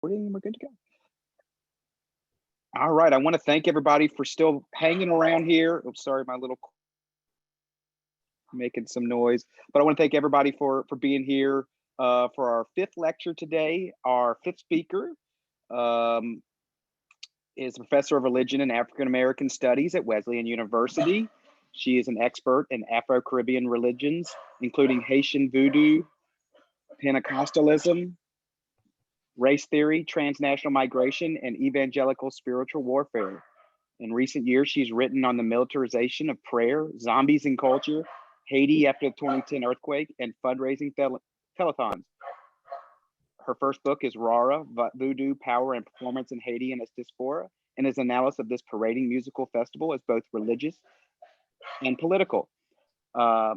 We're good to go. All right, I want to thank everybody for still hanging around here. Oh, sorry, my little making some noise, but I want to thank everybody for being here for our fifth lecture today. Our fifth speaker is a professor of religion and African American studies at Wesleyan University. She is an expert in Afro-Caribbean religions, including Haitian voodoo, Pentecostalism, race theory, transnational migration, and evangelical spiritual warfare. In recent years, she's written on the militarization of prayer, zombies in culture, Haiti after the 2010 earthquake, and fundraising telethons. Her first book is Rara, Voodoo, Power, and Performance in Haiti and its Diaspora, and is analysis of this parading musical festival as both religious and political. Her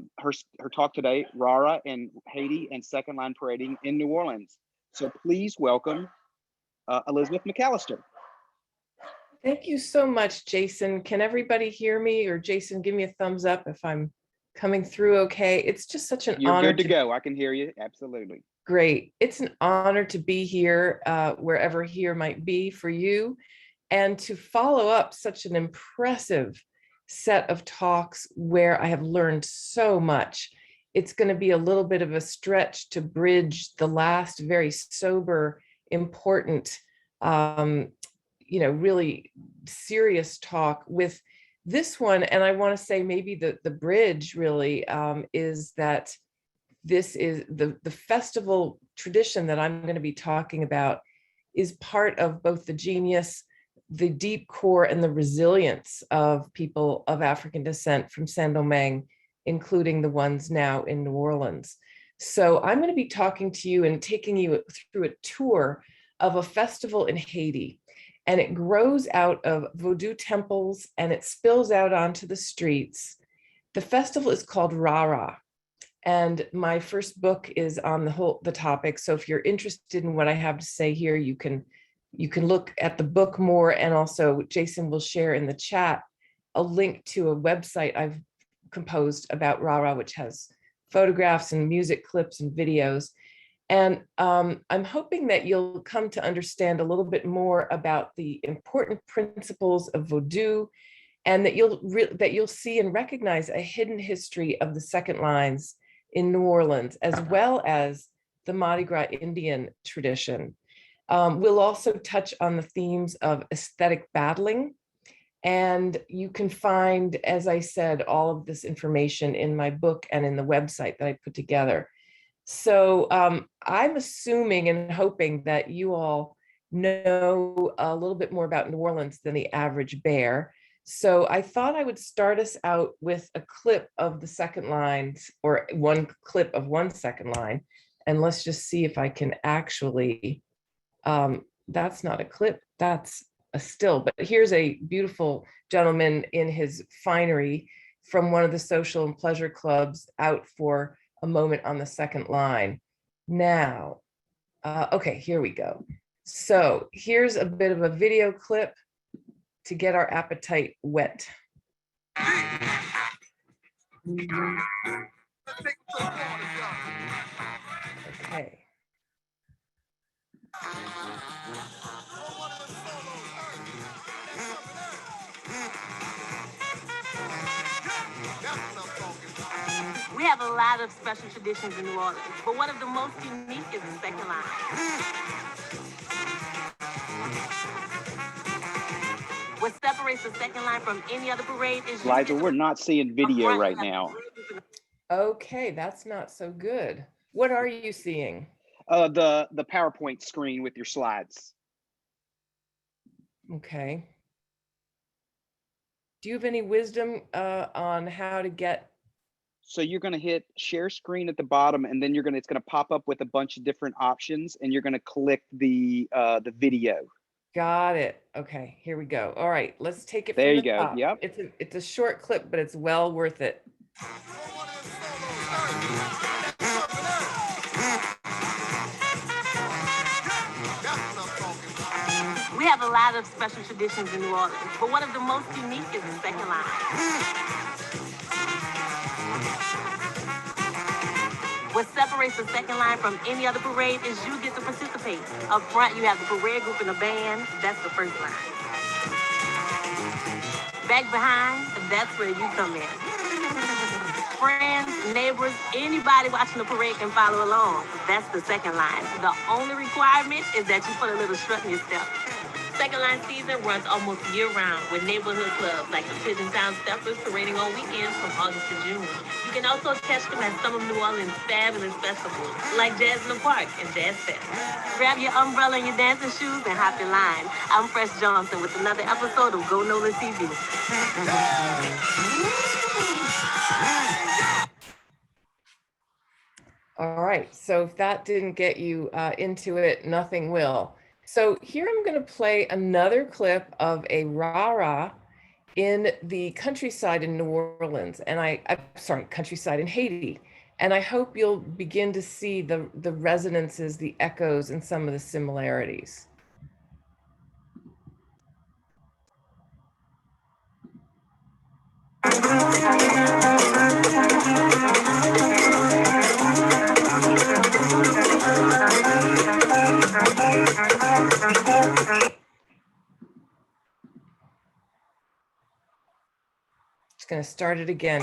talk today, Rara in Haiti and Second Line Parading in New Orleans. So please welcome Elizabeth McAllister. Thank you so much, Jason. Can everybody hear me? Or Jason, give me a thumbs up if I'm coming through okay. It's just such an honor. You're good to go. I can hear you. Absolutely. Great. It's an honor to be here, wherever here might be for you, and to follow up such an impressive set of talks where I have learned so much. It's going to be a little bit of a stretch to bridge the last very sober, important, really serious talk with this one. And I want to say maybe the bridge really is that this is the festival tradition that I'm going to be talking about is part of both the genius, the deep core, and the resilience of people of African descent from Saint-Domingue, including the ones now in New Orleans. So I'm going to be talking to you and taking you through a tour of a festival in Haiti. And it grows out of Vodou temples and it spills out onto the streets. The festival is called Rara. And my first book is on the topic. So if you're interested in what I have to say here, you can look at the book more. And also Jason will share in the chat a link to a website I've composed about Rara, which has photographs and music clips and videos. And I'm hoping that you'll come to understand a little bit more about the important principles of Vodou, and that you'll see and recognize a hidden history of the second lines in New Orleans, as well as the Mardi Gras Indian tradition. We'll also touch on the themes of aesthetic battling. And you can find, as I said, all of this information in my book and in the website that I put together. So I'm assuming and hoping that you all know a little bit more about New Orleans than the average bear. So I thought I would start us out with a clip of the second lines, or one clip of 1 second line. And let's just see if I can actually, that's not a clip, that's a still. But here's a beautiful gentleman in his finery from one of the social and pleasure clubs out for a moment on the second line. Now, okay, here we go. So here's a bit of a video clip to get our appetite wet. Okay. We have a lot of special traditions in New Orleans, but one of the most unique is the second line. What separates the second line from any other parade is... Liza, we're not seeing video right now. Okay, that's not so good. What are you seeing? The PowerPoint screen with your slides. Okay. Do you have any wisdom on how to get? So you're going to hit share screen at the bottom, and then it's going to pop up with a bunch of different options, and you're going to click the video. Got it. Okay, here we go. All right, let's take it. There from you the go. top. Yep. It's a short clip, but it's well worth it. We have a lot of special traditions in New Orleans, but one of the most unique is the second line. What separates the second line from any other parade is you get to participate participate. Up front, you have the parade group and the band. That's the first line. Back behind, that's where you come in. Friends, neighbors, anybody watching the parade can follow along. That's the second line. The only requirement is that you put a little strut in your step. Second line season runs almost year round with neighborhood clubs like the Pigeon Town Steppers parading on weekends from August to June. You can also catch them at some of New Orleans' fabulous festivals like Jazz in the Park and Jazz Fest. Grab your umbrella and your dancing shoes and hop in line. I'm Fresh Johnson with another episode of Go Nola TV. All right, so if that didn't get you into it, nothing will. So here I'm going to play another clip of a rah-rah in the countryside in New Orleans, and sorry, countryside in Haiti. And I hope you'll begin to see the resonances, the echoes, and some of the similarities. Just going to start it again.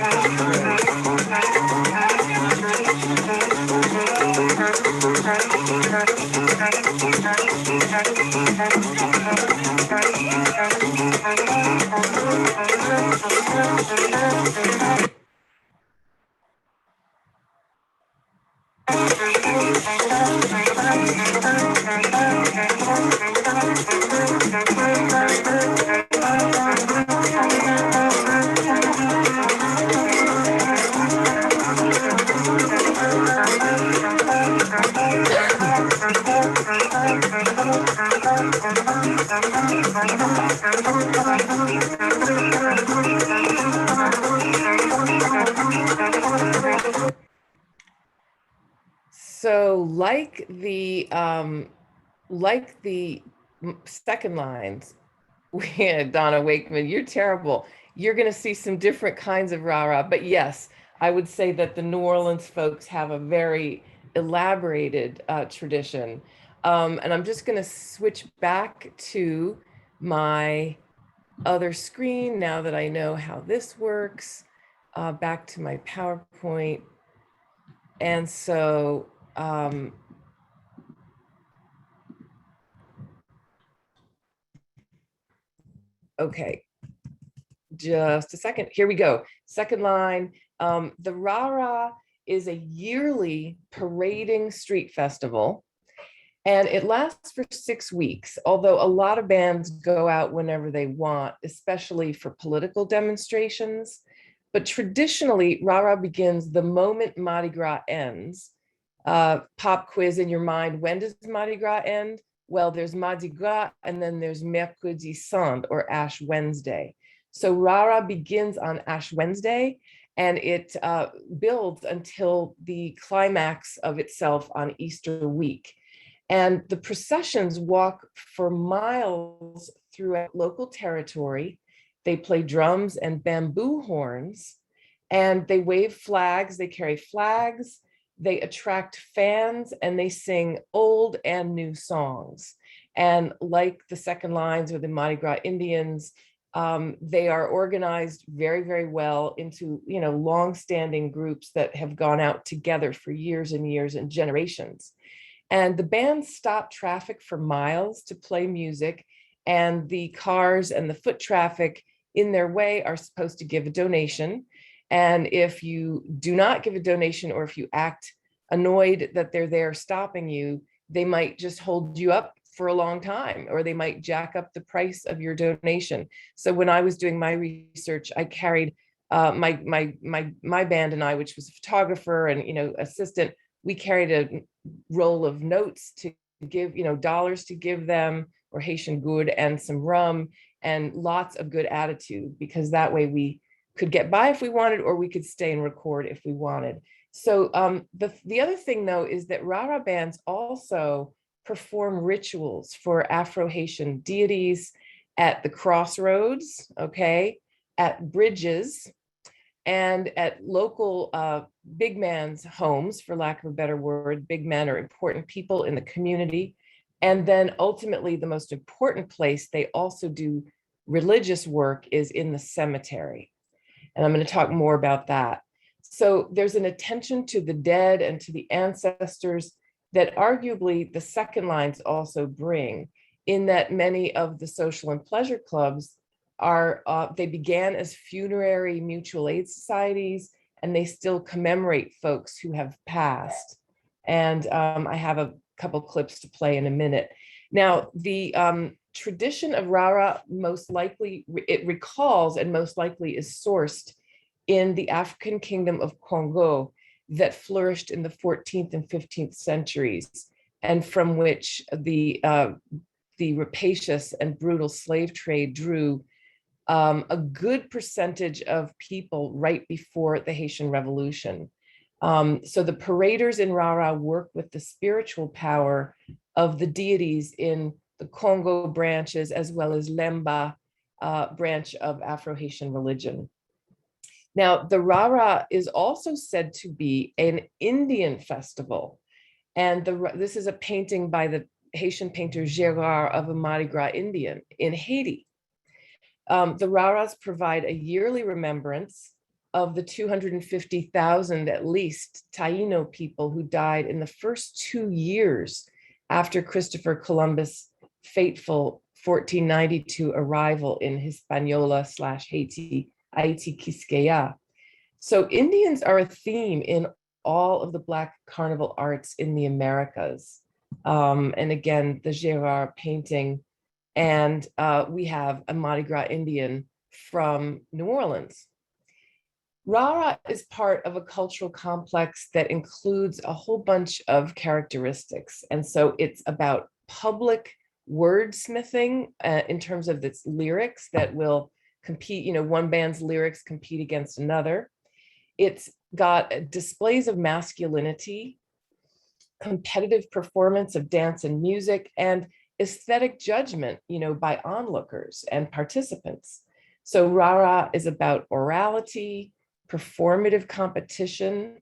So like the second lines, Donna Wakeman, you're terrible. You're going to see some different kinds of rah-rah, but yes, I would say that the New Orleans folks have a very elaborated tradition. And I'm just going to switch back to my other screen now that I know how this works, back to my PowerPoint. And so, okay, just a second. Here we go. Second line. The Rah-Rah is a yearly parading street festival, and it lasts for 6 weeks, although a lot of bands go out whenever they want, especially for political demonstrations. But traditionally, Rah-Rah begins the moment Mardi Gras ends. Pop quiz in your mind, when does Mardi Gras end? Well, there's Mardi Gras, and then there's Mercredi Saint, or Ash Wednesday. So Rah-Rah begins on Ash Wednesday, and it builds until the climax of itself on Easter week. And the processions walk for miles throughout local territory. They play drums and bamboo horns, and they wave flags, they carry flags, they attract fans, and they sing old and new songs. And like the second lines or the Mardi Gras Indians, they are organized very, very well into, long-standing groups that have gone out together for years and years and generations. And the bands stop traffic for miles to play music, and the cars and the foot traffic in their way are supposed to give a donation. And if you do not give a donation, or if you act annoyed that they're there stopping you, they might just hold you up for a long time, or they might jack up the price of your donation. So when I was doing my research, I carried my band and I, which was a photographer and assistant, we carried a roll of notes to give, dollars to give them, or Haitian good, and some rum and lots of good attitude, because that way we could get by if we wanted, or we could stay and record if we wanted. So the other thing, though, is that Rah-Rah bands also perform rituals for Afro-Haitian deities at the crossroads, okay, at bridges, and at local big man's homes, for lack of a better word. Big men are important people in the community. And then ultimately, the most important place they also do religious work is in the cemetery. And I'm going to talk more about that. So there's an attention to the dead and to the ancestors that arguably the second lines also bring, in that many of the social and pleasure clubs are, they began as funerary mutual aid societies, and they still commemorate folks who have passed. And I have a couple clips to play in a minute. Now, the tradition of Rara most likely, it recalls and most likely is sourced in the African kingdom of Congo that flourished in the 14th and 15th centuries, and from which the rapacious and brutal slave trade drew a good percentage of people right before the Haitian Revolution. So the paraders in Rara work with the spiritual power of the deities in the Congo branches, as well as Lemba branch of Afro-Haitian religion. Now, the Rara is also said to be an Indian festival. And this is a painting by the Haitian painter Gérard of a Mardi Gras Indian in Haiti. The Raras provide a yearly remembrance of the 250,000 at least Taino people who died in the first 2 years after Christopher Columbus' fateful 1492 arrival in Hispaniola/Haiti, Quisqueya. So Indians are a theme in all of the Black carnival arts in the Americas. And again, the Gérard painting, and we have a Mardi Gras Indian from New Orleans. Rara is part of a cultural complex that includes a whole bunch of characteristics. And so it's about public wordsmithing in terms of its lyrics that will compete, one band's lyrics compete against another. It's got displays of masculinity, competitive performance of dance and music, and aesthetic judgment, by onlookers and participants. So Rara is about orality, performative competition,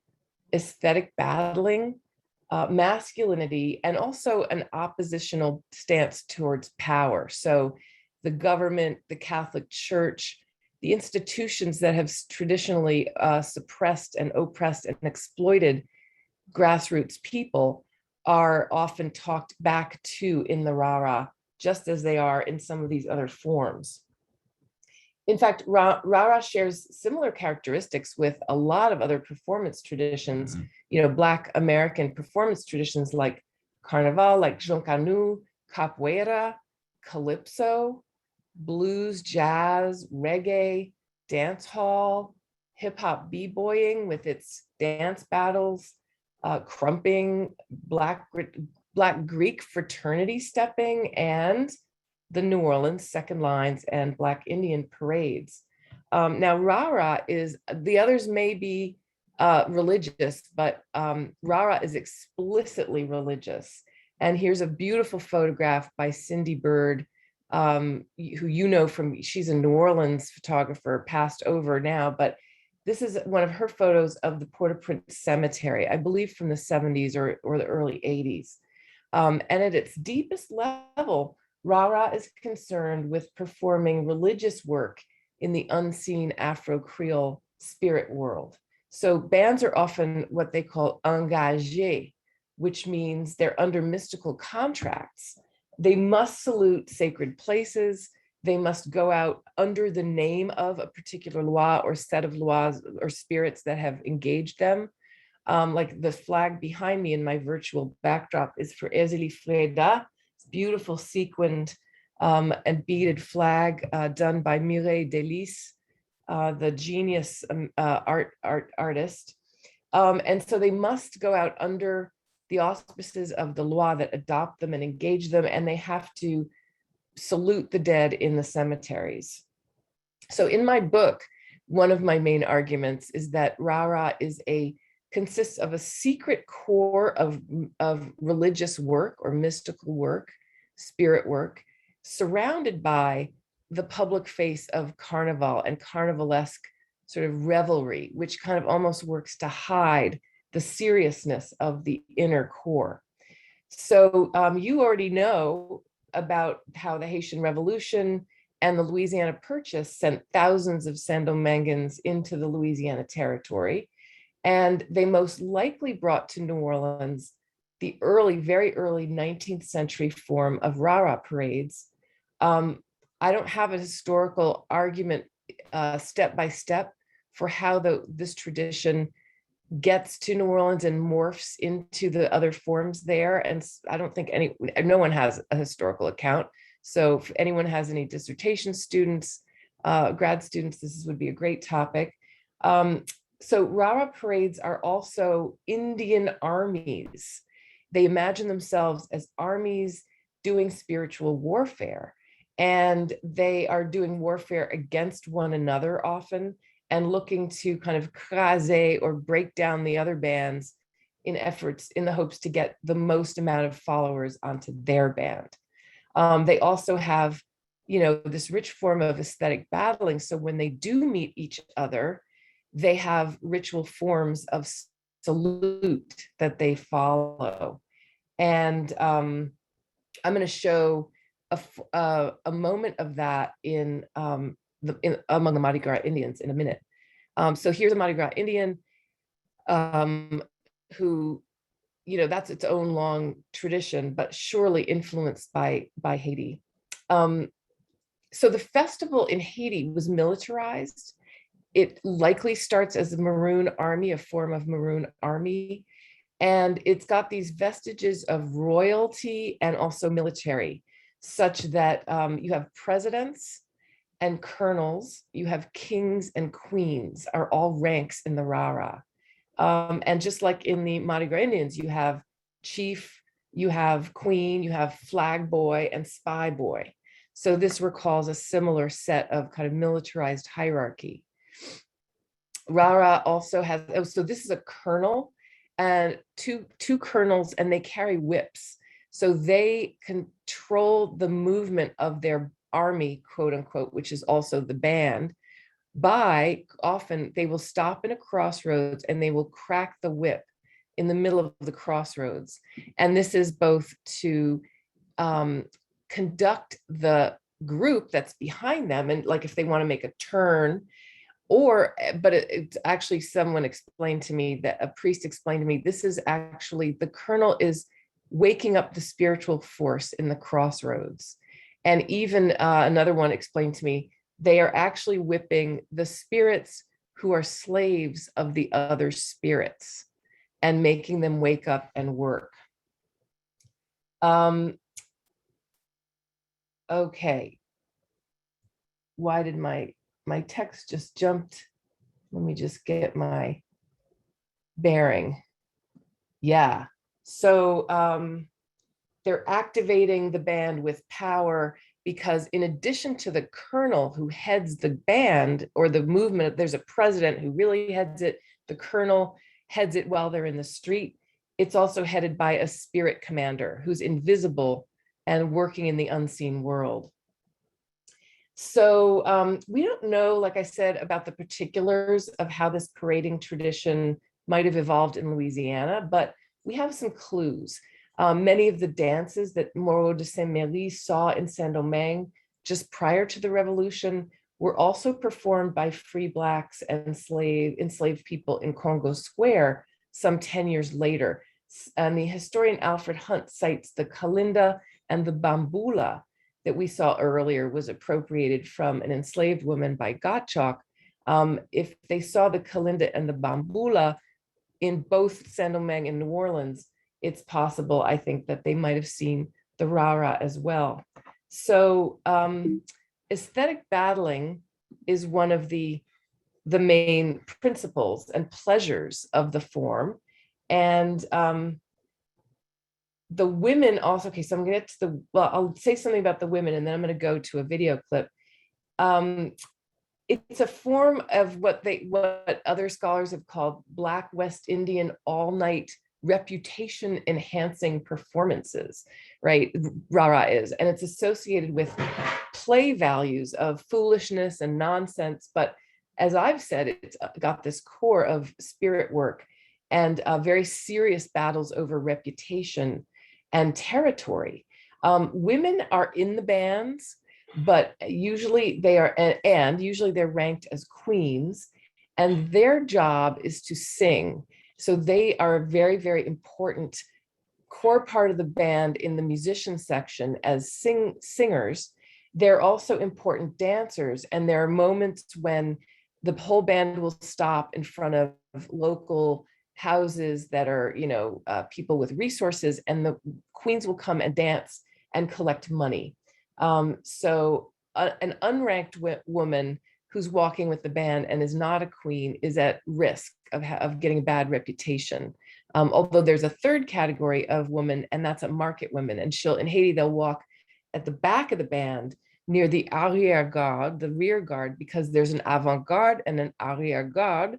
aesthetic battling, masculinity, and also an oppositional stance towards power. So the government, the Catholic Church, the institutions that have traditionally suppressed and oppressed and exploited grassroots people are often talked back to in the Rara, just as they are in some of these other forms. In fact, Rara shares similar characteristics with a lot of other performance traditions, Black American performance traditions like Carnival, like Joncanu, Capoeira, Calypso, blues, jazz, reggae, dance hall, hip hop b-boying with its dance battles, crumping, Black Greek fraternity stepping, and the New Orleans second lines and Black Indian parades. Now, Rara is, the others may be religious, but Rara is explicitly religious. And here's a beautiful photograph by Cindy Bird, who from, she's a New Orleans photographer, passed over now, but this is one of her photos of the Port-au-Prince Cemetery, I believe from the 70s or the early 80s. And at its deepest level, Rara is concerned with performing religious work in the unseen Afro-Creole spirit world. So bands are often what they call engagés, which means they're under mystical contracts. They must salute sacred places. They must go out under the name of a particular loi or set of lois or spirits that have engaged them. Like the flag behind me in my virtual backdrop is for Ezeli Freda. It's beautiful sequined and beaded flag done by Mireille Delis, the genius artist. And so they must go out under the auspices of the loi that adopt them and engage them, and they have to salute the dead in the cemeteries. So in my book, one of my main arguments is that Rara consists of a secret core of religious work or mystical work, spirit work, surrounded by the public face of carnival and carnivalesque sort of revelry, which kind of almost works to hide the seriousness of the inner core. So you already know about how the Haitian Revolution and the Louisiana Purchase sent thousands of Saint-Dominguans into the Louisiana Territory. And they most likely brought to New Orleans the very early 19th century form of Rara parades. I don't have a historical argument step by step for how this tradition gets to New Orleans and morphs into the other forms there. And I don't think no one has a historical account. So if anyone has any dissertation students, grad students, would be a great topic. So Rara parades are also Indian armies. They imagine themselves as armies doing spiritual warfare, and they are doing warfare against one another often, and looking to kind of craser or break down the other bands in the hopes to get the most amount of followers onto their band. They also have, this rich form of aesthetic battling. So when they do meet each other, they have ritual forms of salute that they follow. And I'm going to show a moment of that among the Mardi Gras Indians in a minute. So here's a Mardi Gras Indian who, that's its own long tradition, but surely influenced by Haiti. So the festival in Haiti was militarized. It likely starts as a Maroon Army, a form of Maroon Army, and it's got these vestiges of royalty and also military, such that you have presidents and colonels, you have kings and queens are all ranks in the Rara. And just like in the Mardi Gras Indians, you have chief, you have queen, you have flag boy and spy boy. So this recalls a similar set of kind of militarized hierarchy. Rara also has, so this is a colonel and two colonels, and they carry whips. So they control the movement of their army, quote unquote, which is also the band, by often they will stop in a crossroads and they will crack the whip in the middle of the crossroads. And this is both to conduct the group that's behind them, and like if they want to make a turn, but it's actually, someone explained to me, that a priest explained to me, this is actually, the colonel is waking up the spiritual force in the crossroads. And even another one explained to me, they are actually whipping the spirits who are slaves of the other spirits and making them wake up and work. Okay. Why did my text just jumped? Let me just get my bearing. Yeah. So they're activating the band with power, because in addition to the colonel who heads the band or the movement, there's a president who really heads it. The colonel heads it while they're in the street. It's also headed by a spirit commander who's invisible and working in the unseen world. So we don't know, like I said, about the particulars of how this parading tradition might have evolved in Louisiana, but we have some clues. Many of the dances that Moreau de Saint-Méry saw in Saint-Domingue just prior to the revolution were also performed by free Blacks and enslaved people in Congo Square some 10 years later. And the historian Alfred Hunt cites the kalinda and the bambula that we saw earlier was appropriated from an enslaved woman by Gottschalk. If they saw the kalinda and the bambula in both Saint-Domingue and New Orleans, it's possible, I think, that they might have seen the Rara as well. So aesthetic battling is one of the main principles and pleasures of the form. And the women also, okay, so I'm gonna get to I'll say something about the women and then I'm gonna go to a video clip. It's a form of what other scholars have called Black West Indian all-night reputation enhancing performances, right? Rara is, and it's associated with play values of foolishness and nonsense. But as I've said, it's got this core of spirit work and very serious battles over reputation. and territory. Women are in the bands, but usually they are, and usually they're ranked as queens, and their job is to sing. So they are a very, very important core part of the band in the musician section as singers. They're also important dancers, and there are moments when the whole band will stop in front of local houses that are, people with resources, and the queens will come and dance and collect money. So an unranked woman who's walking with the band and is not a queen is at risk of getting a bad reputation. Although there's a third category of women, and that's a market women. And in Haiti, they'll walk at the back of the band near the arrière-garde, the rear guard, because there's an avant-garde and an arrière-garde,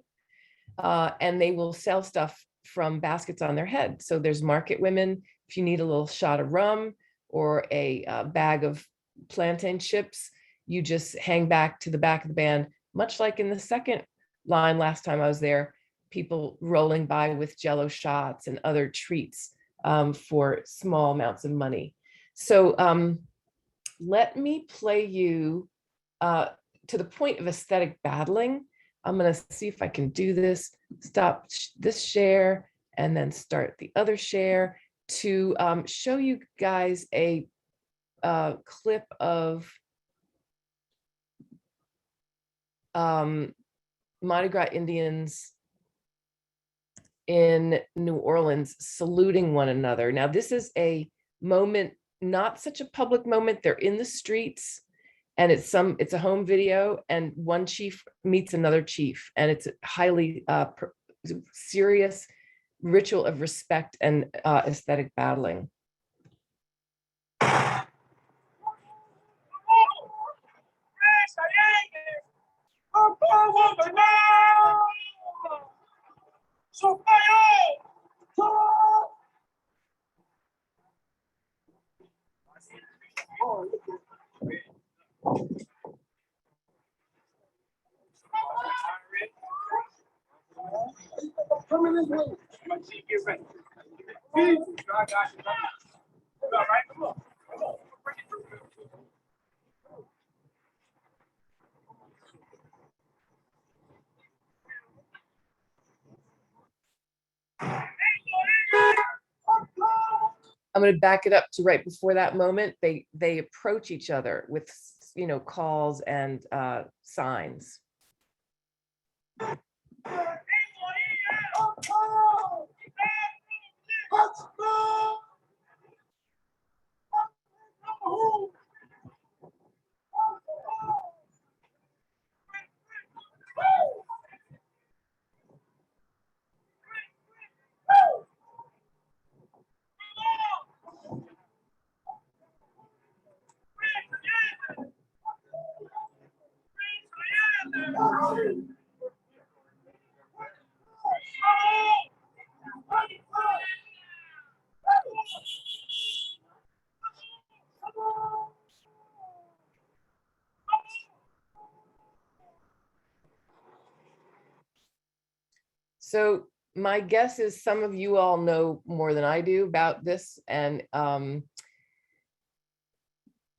and they will sell stuff from baskets on their head. So there's market women. If you need a little shot of rum or a bag of plantain chips, you just hang back to the back of the band, much like in the second line last time I was there, people rolling by with Jello shots and other treats for small amounts of money. So let me play you to the point of aesthetic battling. I'm going to see if I can do this, stop this share, and then start the other share to show you guys a clip of Mardi Gras Indians in New Orleans saluting one another. Now, this is a moment, not such a public moment. They're in the streets, and it's a home video, and one chief meets another chief, and it's a highly serious ritual of respect and aesthetic battling. I'm going to back it up to right before that moment. They approach each other with, calls and signs. So my guess is some of you all know more than I do about this, and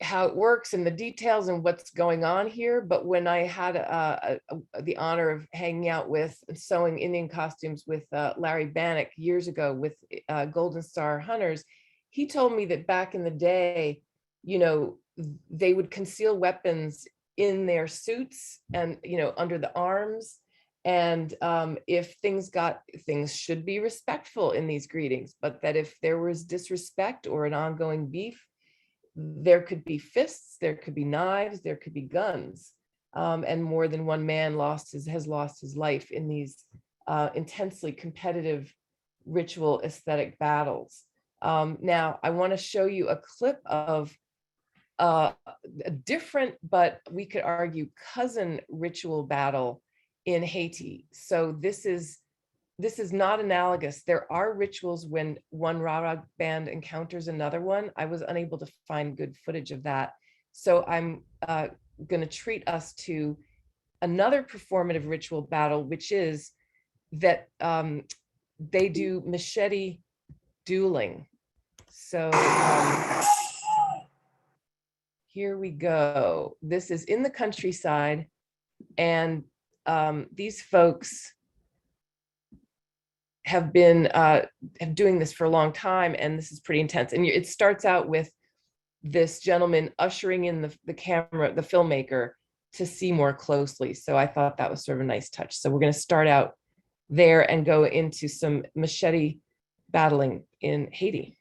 how it works and the details and what's going on here. But when I had the honor of hanging out with and sewing Indian costumes with Larry Bannock years ago with Golden Star Hunters, he told me that back in the day, they would conceal weapons in their suits and, under the arms. And if things should be respectful in these greetings, but that if there was disrespect or an ongoing beef, there could be fists, there could be knives, there could be guns. And more than one man has lost his life in these intensely competitive ritual aesthetic battles. Now, I want to show you a clip of a different, but we could argue cousin ritual battle in Haiti. So this is not analogous. There are rituals when one Rara band encounters another one. I was unable to find good footage of that. So I'm going to treat us to another performative ritual battle, which is that they do machete dueling. So here we go. This is in the countryside, and these folks have been doing this for a long time, and this is pretty intense. And it starts out with this gentleman ushering in the camera, the filmmaker, to see more closely. So I thought that was sort of a nice touch. So we're going to start out there and go into some machete battling in Haiti.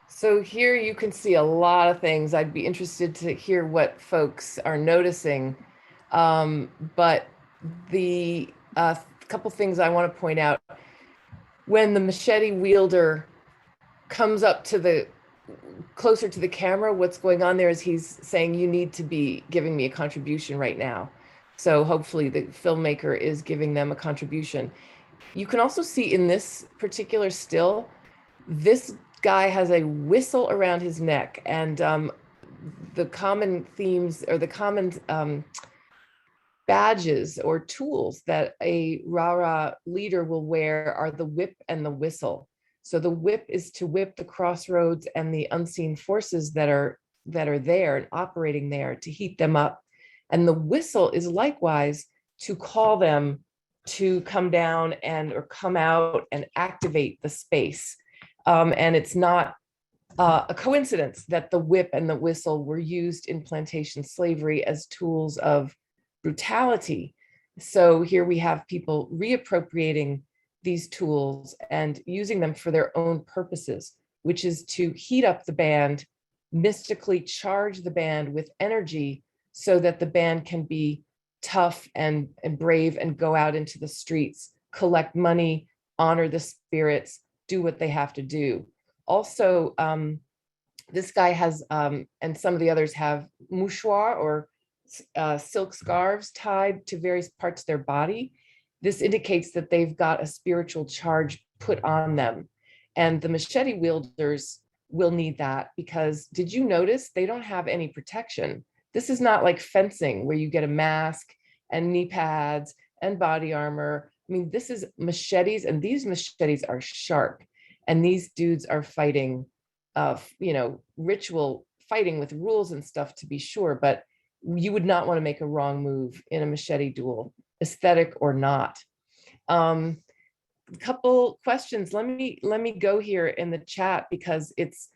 So here you can see a lot of things. I'd be interested to hear what folks are noticing. But the couple things I want to point out, when the machete wielder comes up to the closer to the camera, what's going on there is he's saying, you need to be giving me a contribution right now. So hopefully the filmmaker is giving them a contribution. You can also see in this particular still, this guy has a whistle around his neck, and the common themes or the common badges or tools that a Rara leader will wear are the whip and the whistle. So the whip is to whip the crossroads and the unseen forces that are there and operating there to heat them up. And the whistle is likewise to call them to come down and or come out and activate the space. And it's not a coincidence that the whip and the whistle were used in plantation slavery as tools of brutality. So here we have people reappropriating these tools and using them for their own purposes, which is to heat up the band, mystically charge the band with energy so that the band can be tough and brave and go out into the streets, collect money, honor the spirits, do what they have to do. Also, this guy has, and some of the others have mouchoir or silk scarves tied to various parts of their body. This indicates that they've got a spiritual charge put on them. And the machete wielders will need that, because did you notice they don't have any protection? This is not like fencing where you get a mask and knee pads and body armor. I mean, this is machetes, and these machetes are sharp. And these dudes are fighting, ritual fighting with rules and stuff, to be sure, but you would not want to make a wrong move in a machete duel, aesthetic or not. A couple questions. Let me go here in the chat, because it's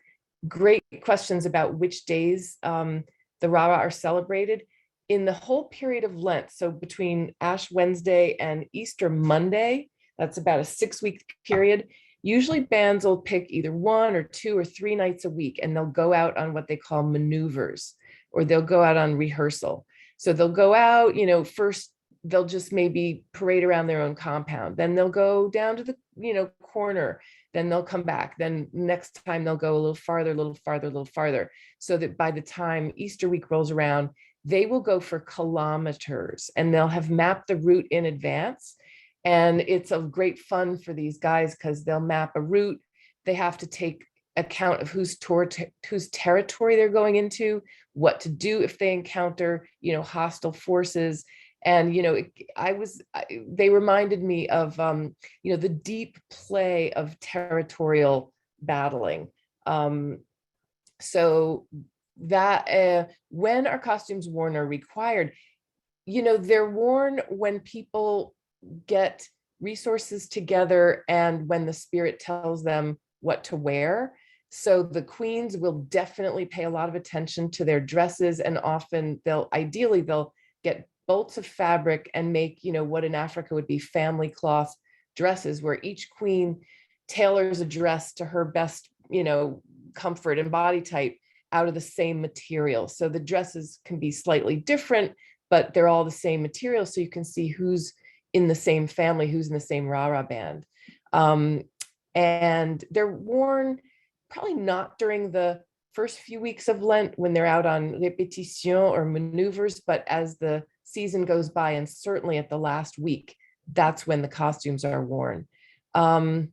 great questions about which days the Rara are celebrated. In the whole period of Lent, so between Ash Wednesday and Easter Monday, that's about a 6-week period. Usually bands will pick either 1 or 2 or 3 nights a week, and they'll go out on what they call maneuvers, or they'll go out on rehearsal. So they'll go out, first they'll just maybe parade around their own compound. Then they'll go down to the, corner. Then they'll come back. Then next time they'll go a little farther, a little farther, a little farther. So that by the time Easter week rolls around, they will go for kilometers, and they'll have mapped the route in advance. And it's a great fun for these guys because they'll map a route. They have to take account of whose territory they're going into, what to do if they encounter, hostile forces. And, they reminded me of, the deep play of territorial battling. So that when our costumes worn are required, they're worn when people get resources together and when the spirit tells them what to wear. So the queens will definitely pay a lot of attention to their dresses, and often they'll get bolts of fabric and make, what in Africa would be family cloth dresses, where each queen tailors a dress to her best, comfort and body type out of the same material. So the dresses can be slightly different, but they're all the same material. So you can see who's in the same family, who's in the same Rara band. And they're worn probably not during the first few weeks of Lent when they're out on répétition or maneuvers, but as the season goes by, and certainly at the last week, that's when the costumes are worn. I'll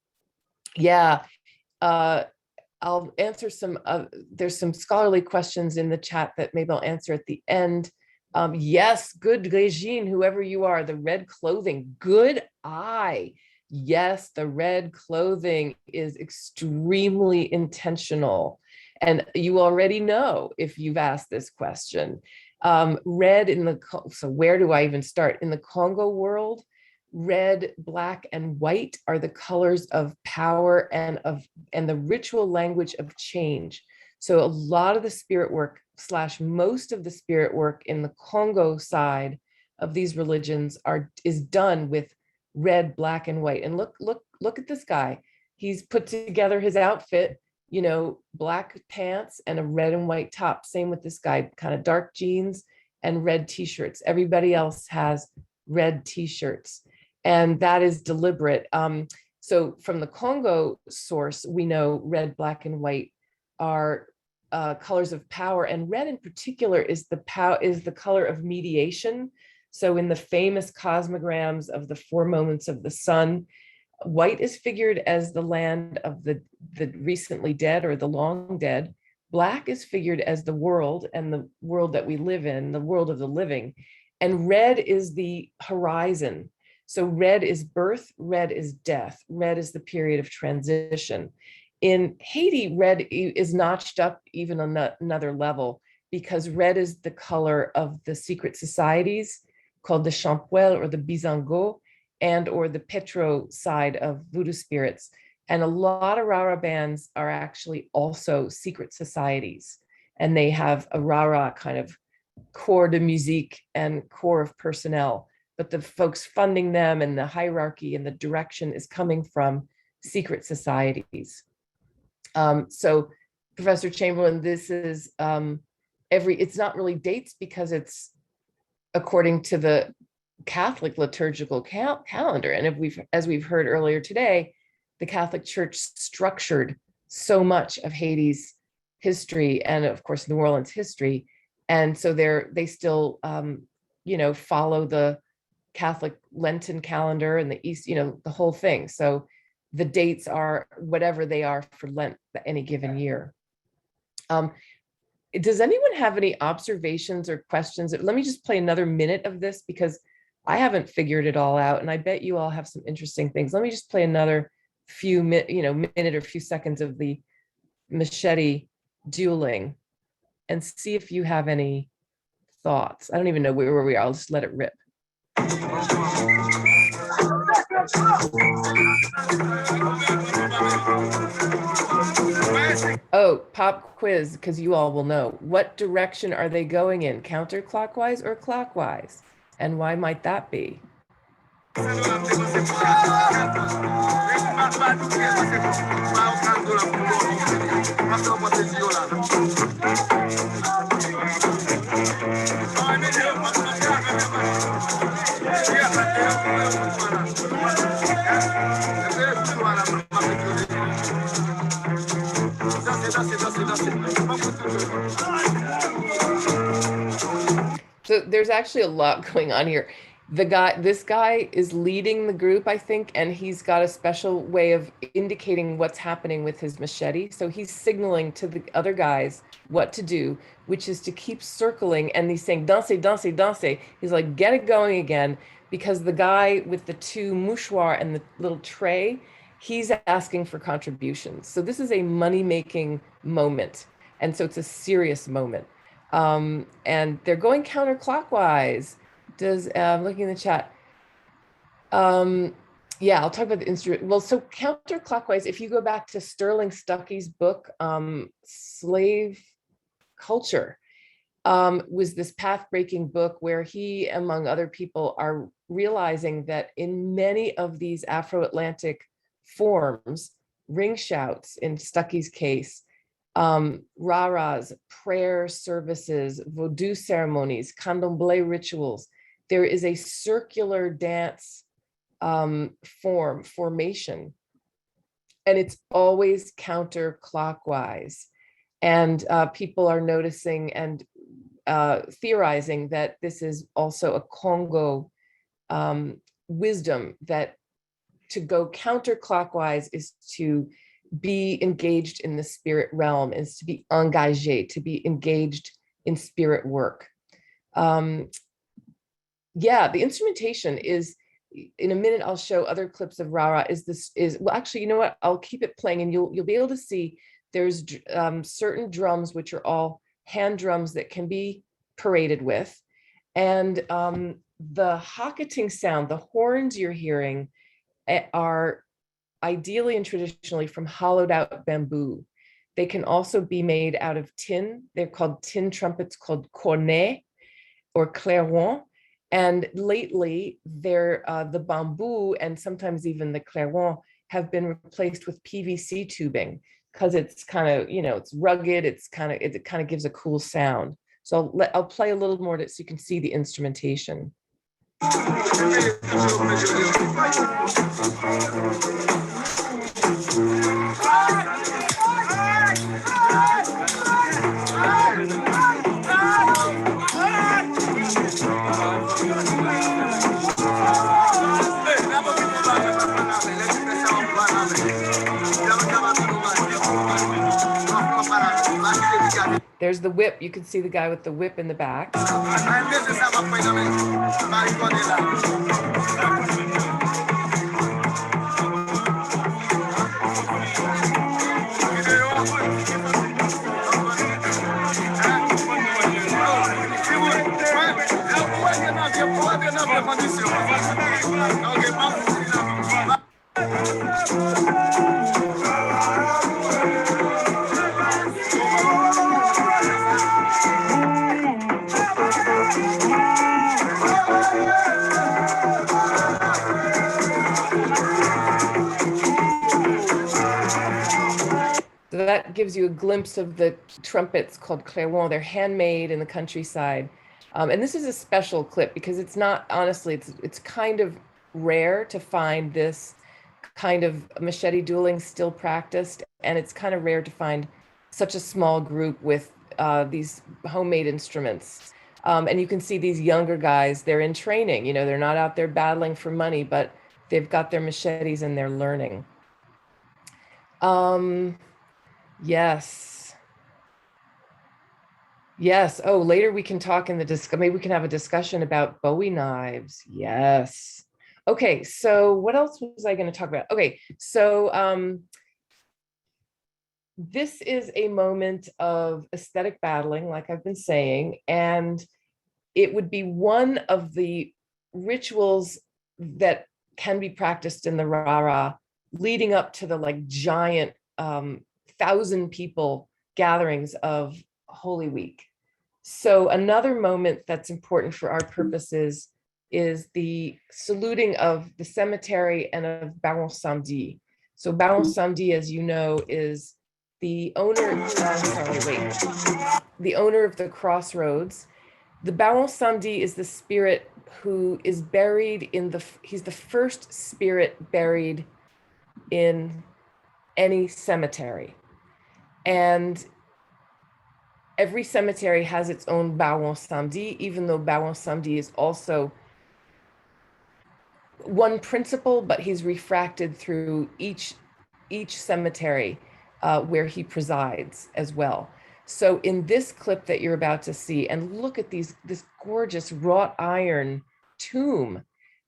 answer there's some scholarly questions in the chat that maybe I'll answer at the end. Yes, good Regine, whoever you are, the red clothing, good eye. Yes, the red clothing is extremely intentional. And you already know if you've asked this question. Red so where do I even start? In the Congo world, red, black, and white are the colors of power and the ritual language of change. So a lot of the spirit work / most of the spirit work in the Congo side of these religions is done with red, black, and white. And look at this guy. He's put together his outfit, black pants and a red and white top. Same with this guy, kind of dark jeans and red t-shirts. Everybody else has red t-shirts, and that is deliberate. So from the Congo source, we know red, black, and white are colors of power, and red in particular is the color of mediation. So in the famous cosmograms of the 4 moments of the sun, white is figured as the land of the recently dead or the long dead. Black is figured as the world, and the world that we live in, the world of the living. And red is the horizon. So red is birth, red is death, red is the period of transition. In Haiti, red is notched up even on another level, because red is the color of the secret societies called the Champouel or the Bizango, and or the Petro side of voodoo spirits. And a lot of Rara bands are actually also secret societies, and they have a Rara kind of corps de musique and corps of personnel, but the folks funding them and the hierarchy and the direction is coming from secret societies. So Professor Chamberlain, this is it's not really dates, because it's according to the Catholic liturgical calendar. And as we've heard earlier today, the Catholic Church structured so much of Haiti's history and of course New Orleans history. And so they still follow the Catholic Lenten calendar and the East, the whole thing. So the dates are whatever they are for Lent any given year. Does anyone have any observations or questions? Let me just play another minute of this, because I haven't figured it all out, and I bet you all have some interesting things. Let me just play another minute or few seconds of the machete dueling and see if you have any thoughts. I don't even know where we are. I'll just let it rip. Oh, pop quiz, because you all will know. What direction are they going in, counterclockwise or clockwise? And why might that be? So there's actually a lot going on here. This guy is leading the group, I think, and he's got a special way of indicating what's happening with his machete. So he's signaling to the other guys what to do, which is to keep circling. And he's saying, danse, danse, danse. He's like, get it going again, because the guy with the two mouchoir and the little tray, he's asking for contributions. So this is a money-making moment. And so it's a serious moment. And they're going counterclockwise. I'm looking in the chat. Yeah, I'll talk about the instrument. Well, so counterclockwise, if you go back to Sterling Stuckey's book, Slave Culture, was this path-breaking book where he, among other people, are realizing that in many of these Afro-Atlantic forms, ring shouts in Stuckey's case, raras, prayer services, voodoo ceremonies, candomblé rituals, there is a circular dance formation, and it's always counterclockwise. And people are noticing and theorizing that this is also a Congo wisdom, that to go counterclockwise is to be engaged in the spirit realm, is to be engagé, to be engaged in spirit work. Yeah, the instrumentation is, in a minute, I'll show other clips of Rara. Well, actually, you know what? I'll keep it playing and you'll be able to see there's certain drums, which are all hand drums that can be paraded with. And the hocketing sound, the horns you're hearing are ideally and traditionally from hollowed out bamboo. They can also be made out of tin. They're called tin trumpets, called cornet or clairon. And lately, the bamboo and sometimes even the clairon have been replaced with PVC tubing, because it's kind of, it's rugged. It kind of gives a cool sound. So I'll play a little more so you can see the instrumentation. There's the whip. You can see the guy with the whip in the back. So that gives you a glimpse of the trumpets called clairon. They're handmade in the countryside. And this is a special clip because it's not, honestly, it's kind of rare to find this kind of machete dueling still practiced. And it's kind of rare to find such a small group with these homemade instruments. And you can see these younger guys, they're in training, they're not out there battling for money, but they've got their machetes and they're learning. Yes. Yes. Oh, later we can talk in the maybe we can have a discussion about Bowie knives. Yes. Okay. So what else was I going to talk about? Okay. So this is a moment of aesthetic battling, like I've been saying, and it would be one of the rituals that can be practiced in the Rara, leading up to the like giant 1,000 people gatherings of Holy Week. So another moment that's important for our purposes is the saluting of the cemetery and of Baron Samedi. So Baron Samedi, as you know, is the owner, the owner of the crossroads. The Baron Samedi is the spirit who is buried in he's the first spirit buried in any cemetery. And every cemetery has its own Baron Samedi, even though Baron Samedi is also one principle, but he's refracted through each cemetery where he presides as well. So in this clip that you're about to see, and look at this gorgeous wrought iron tomb.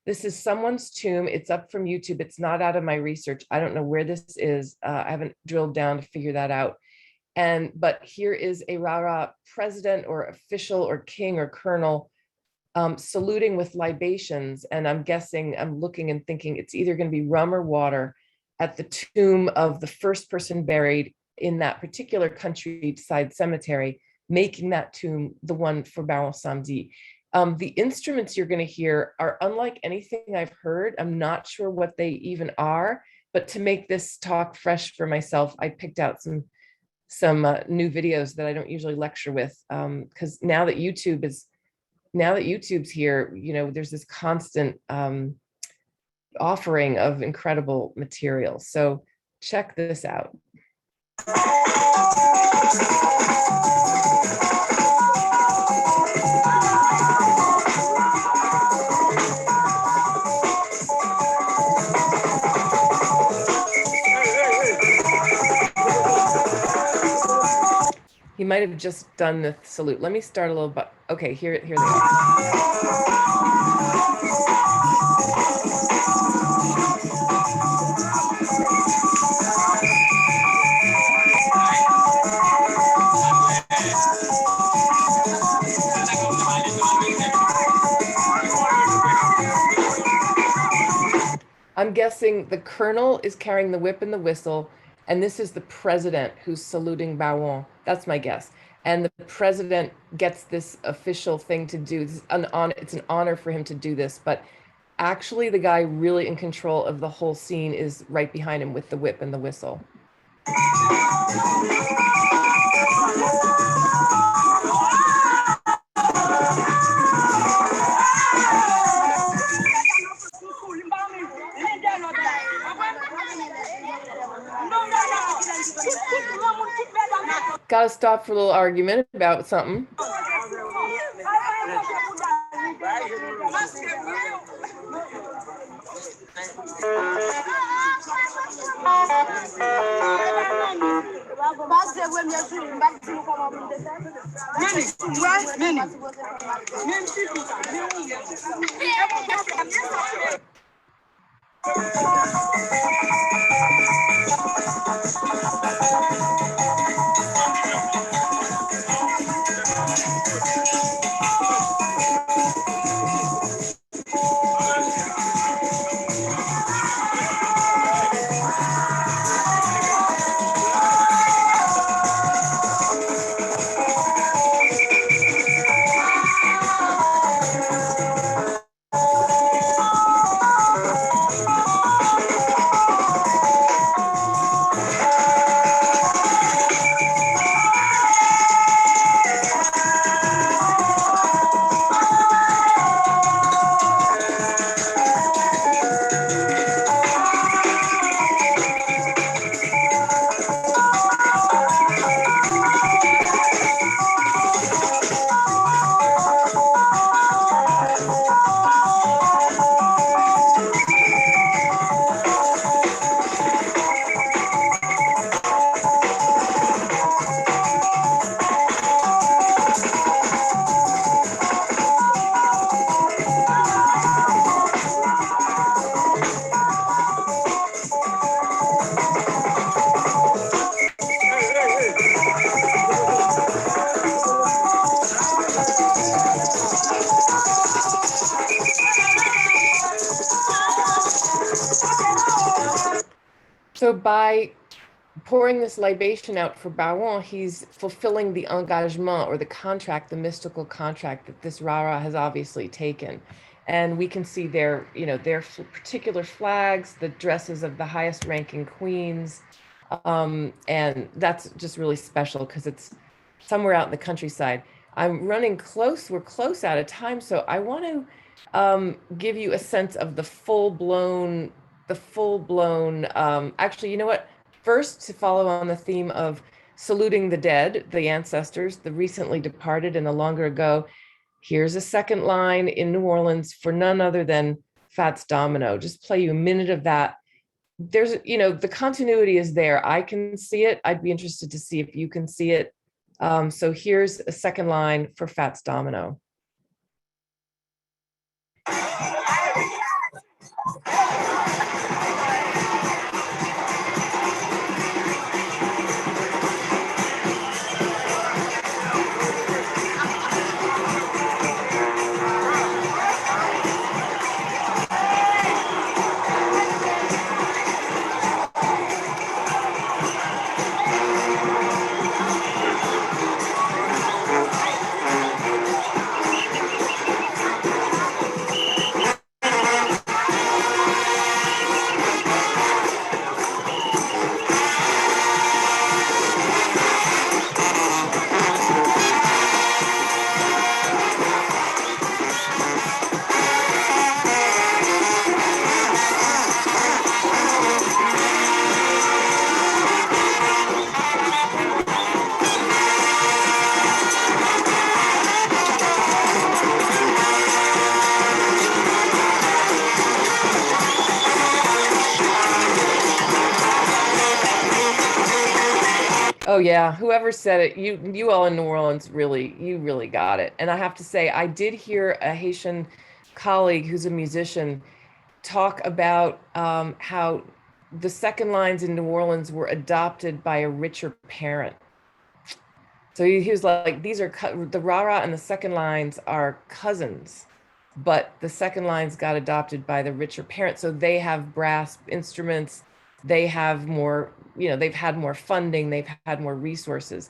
This is someone's tomb. It's up from YouTube. It's not out of my research. I don't know where this is. I haven't drilled down to figure that out. But here is a Rara president or official or king or colonel saluting with libations. And I'm guessing, I'm looking and thinking it's either going to be rum or water at the tomb of the first person buried in that particular countryside cemetery, making that tomb the one for Baron Samedi. The instruments you're going to hear are unlike anything I've heard. I'm not sure what they even are, but to make this talk fresh for myself, I picked out some new videos that I don't usually lecture with, because now that YouTube's here, you know, there's this constant offering of incredible material. So check this out. He might have just done the salute. Let me start a little bit. Okay, here they are. I'm guessing the colonel is carrying the whip and the whistle, and this is the president who's saluting Baron. That's my guess. And the president gets this official thing to do. It's an honor for him to do this, but actually the guy really in control of the whole scene is right behind him with the whip and the whistle. Gotta stop for a little argument about something. So by pouring this libation out for Baron, he's fulfilling the engagement or the contract, the mystical contract that this Rara has obviously taken. And we can see their, their particular flags, the dresses of the highest ranking queens. And that's just really special because it's somewhere out in the countryside. I'm running close. We're close out of time. So I want to give you a sense of the full-blown, actually, you know what? First, to follow on the theme of saluting the dead, the ancestors, the recently departed and the longer ago, here's a second line in New Orleans for none other than Fats Domino. Just play you a minute of that. There's, the continuity is there. I can see it. I'd be interested to see if you can see it. So here's a second line for Fats Domino. Oh yeah, whoever said it, you all in New Orleans you really got it. And I have to say, I did hear a Haitian colleague who's a musician talk about how the second lines in New Orleans were adopted by a richer parent. So he was like, these are the Rara and the second lines are cousins, but the second lines got adopted by the richer parent. So they have brass instruments, they have more, they've had more funding, they've had more resources.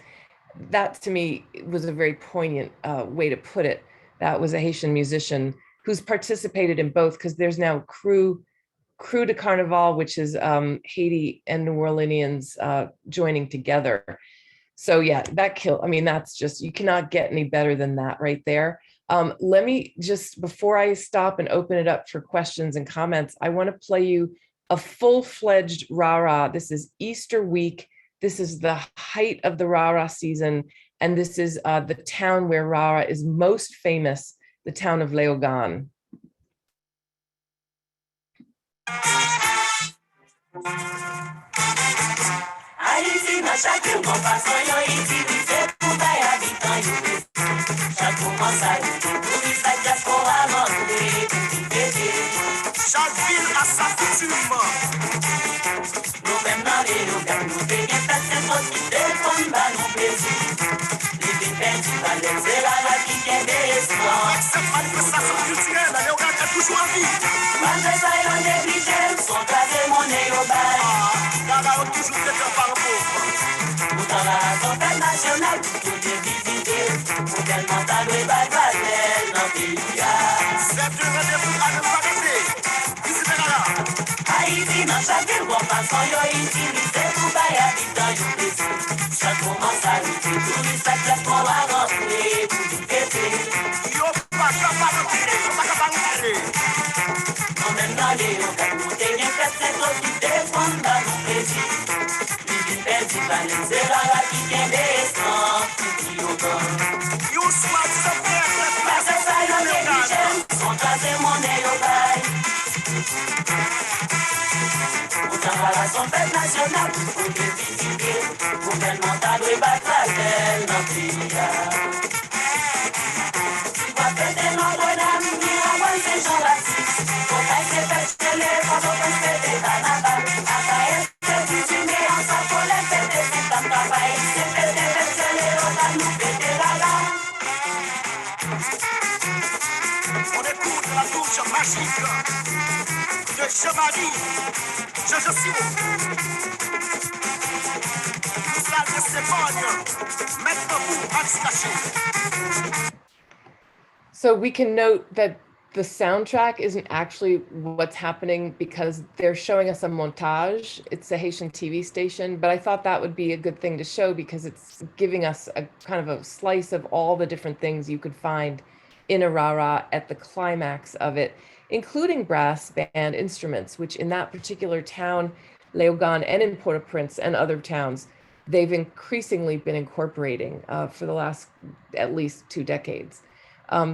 That to me was a very poignant way to put it. That was a Haitian musician who's participated in both, because there's now Crew de Carnaval, which is Haiti and New Orleanians joining together. So yeah, that's just, you cannot get any better than that right there. Let me just, before I stop and open it up for questions and comments, I want to play you a full-fledged Rara. This is Easter week. This is the height of the Rara season. And this is the town where Rara is most famous, the town of Léogâne. Chaque ville a sa coutume. Nous même dans les locaux, nous devons faire cette quantité comme dans nos plaisirs. Les pépins du palais, c'est la qui est descend. Cette manifestation culturelle, la Léogâne est toujours en vie. Malgré ça, ils ont négligé, sont gravés monnaie au bail. Gaga ont toujours fait par le pauvre. Nous dans la tempête nationale, tout est visité. Pour tellement t'allouer, baille, dans le pays. C'est un rendez-vous à ne pas rater. Haïti, dans chaque ville, on passe en yo utilisé pour bailler habitant yo plaisir. Ça commence à lutter, tout le sac laisse pour la rentrer, pour tout péter. Yo pas capable de tirer, yo pas capable de tirer. Non même dans les locaux, nous t'ayons fait cette occupé, pour nous dans nos plaisirs. Les villes perdues, c'est la qui vient descend, tout yo bon. Yo soit de se faire, mais c'est ça, yo négligé, sont tracés monnaie au bail. La tempête nationale, pour te visiter, pour tellement t'allouer, baille, dans le pays. Tu vas péter Notre-Dame, ni envoie ces gens-là. Pour t'ailler faire les pendant qu'on se fait des carnavals. Après, c'est du dîner, en sa folle, péter, c'est un travail. C'est péter, les autres, nous péter là-là. On écoute la touche magique. de Chevalier, Jojo Simon. Cela de Stéphane, maintenant vous, Alex Caché. So we can note that the soundtrack isn't actually what's happening because they're showing us a montage. It's a Haitian TV station, but I thought that would be a good thing to show because it's giving us a kind of a slice of all the different things you could find in a rara at the climax of it, including brass band instruments, which in that particular town, Léogâne, and in Port-au-Prince and other towns, they've increasingly been incorporating for the last at least 2 decades.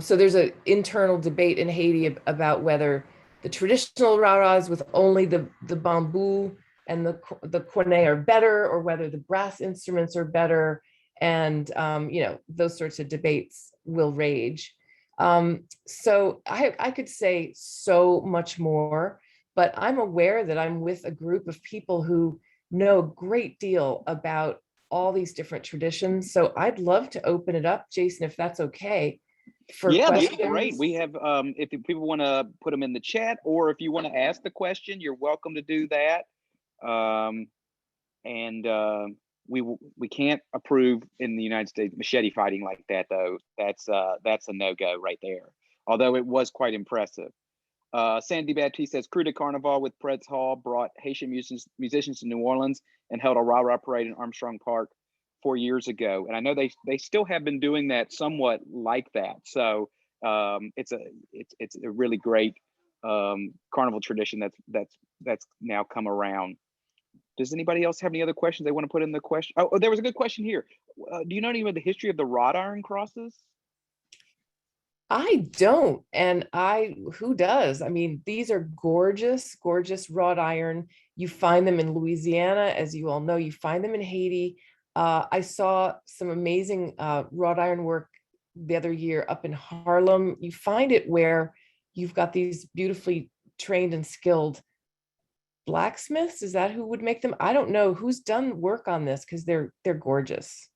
So there's an internal debate in Haiti about whether the traditional raras with only the bamboo and the cornet are better, or whether the brass instruments are better. And, those sorts of debates will rage. So I could say so much more, but I'm aware that I'm with a group of people who know a great deal about all these different traditions. So I'd love to open it up, Jason, if that's okay. Yeah, that's great. We have, if people want to put them in the chat, or if you want to ask the question, you're welcome to do that. We can't approve in the United States machete fighting like that, though. That's a no-go right there. Although it was quite impressive. Sandy Baptiste says, Crew de Carnival with Pretz Hall brought Haitian musicians to New Orleans and held a rah-rah parade in Armstrong Park 4 years ago, and I know they still have been doing that somewhat like that. So it's a really great carnival tradition that's now come around. Does anybody else have any other questions they want to put in the question? Oh, there was a good question here. Do you know any of the history of the wrought iron crosses? I don't, and who does? I mean, these are gorgeous, gorgeous wrought iron. You find them in Louisiana, as you all know. You find them in Haiti. I saw some amazing wrought iron work the other year up in Harlem. You find it where you've got these beautifully trained and skilled blacksmiths. Is that who would make them? I don't know who's done work on this because they're gorgeous.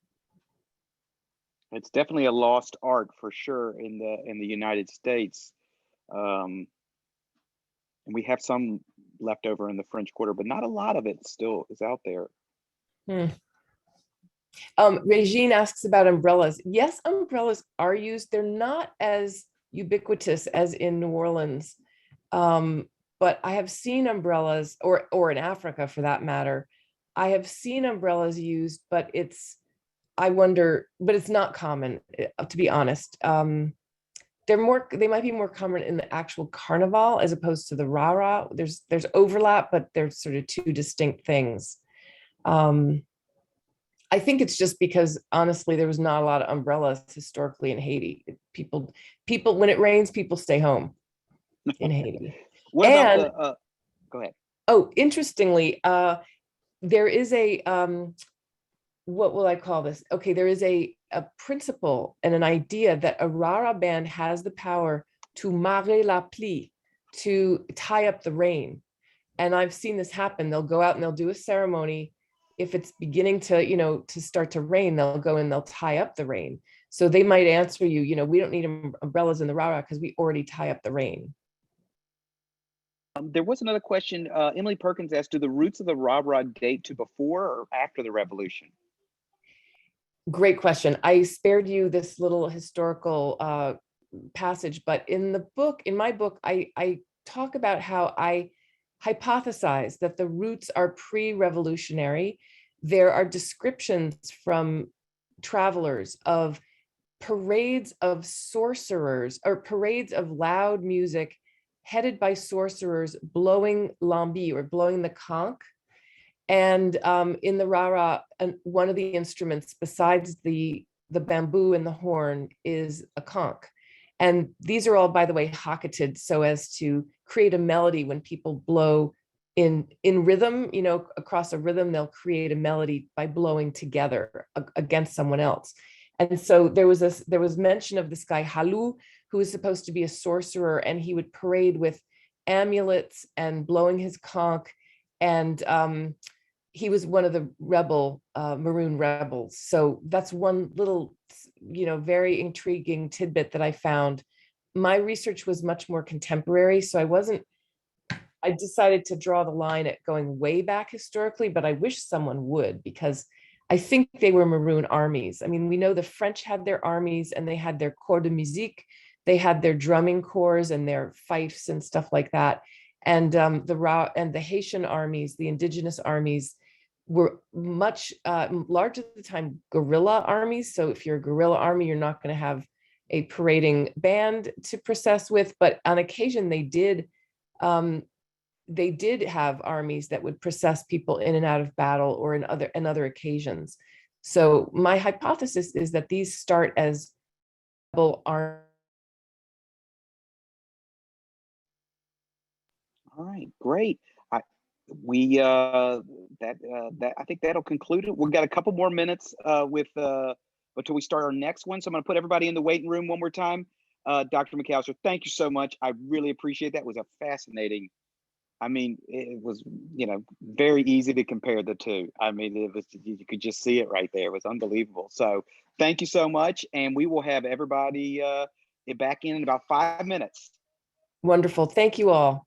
It's definitely a lost art for sure in the United States, and we have some left over in the French Quarter, but not a lot of it still is out there. Regine asks about umbrellas. Yes, umbrellas are used. They're not as ubiquitous as in New Orleans, but I have seen umbrellas, or in Africa for that matter. I have seen umbrellas used, but I wonder, but it's not common, to be honest. They might be more common in the actual carnival as opposed to the rah-rah. There's overlap, but they're sort of two distinct things. I think it's just because honestly, there was not a lot of umbrellas historically in Haiti. People, when it rains, people stay home in Haiti. What about go ahead. Oh, interestingly, there is a, what will I call this? Okay, there is a principle and an idea that a rara band has the power to marrer la pluie, to tie up the rain. And I've seen this happen. They'll go out and they'll do a ceremony. If it's beginning to, to start to rain, they'll go and they'll tie up the rain. So they might answer you, we don't need umbrellas in the rara because we already tie up the rain. There was another question. Emily Perkins asked, do the roots of the rah-rah date to before or after the revolution? Great question. I spared you this little historical passage, but in my book, I talk about how I hypothesize that the roots are pre-revolutionary. There are descriptions from travelers of parades of sorcerers or parades of loud music headed by sorcerers blowing lambi, or blowing the conch. And in the rara, one of the instruments besides the bamboo and the horn is a conch. And these are all, by the way, hocketed so as to create a melody when people blow in rhythm, across a rhythm, they'll create a melody by blowing together against someone else. And so there was mention of this guy Halou, who was supposed to be a sorcerer, and he would parade with amulets and blowing his conch. And he was one of the maroon rebels. So that's one little, very intriguing tidbit that I found. My research was much more contemporary, so I decided to draw the line at going way back historically, but I wish someone would, because I think they were Maroon armies. I mean, we know the French had their armies and they had their corps de musique, they had their drumming corps and their fifes and stuff like that. And the Haitian armies, the indigenous armies, were much larger at the time guerrilla armies. So if you're a guerrilla army, you're not going to have a parading band to process with, but on occasion they did have armies that would process people in and out of battle or in other occasions. So my hypothesis is that these start as rebel armies. All right, great. We that I think that'll conclude it. We've got a couple more minutes with until we start our next one. So I'm going to put everybody in the waiting room one more time. Dr. McAllister, thank you so much. I really appreciate that. It was a fascinating. I mean, it was, very easy to compare the two. I mean, it was, you could just see it right there. It was unbelievable. So thank you so much. And we will have everybody back in about 5 minutes. Wonderful. Thank you all.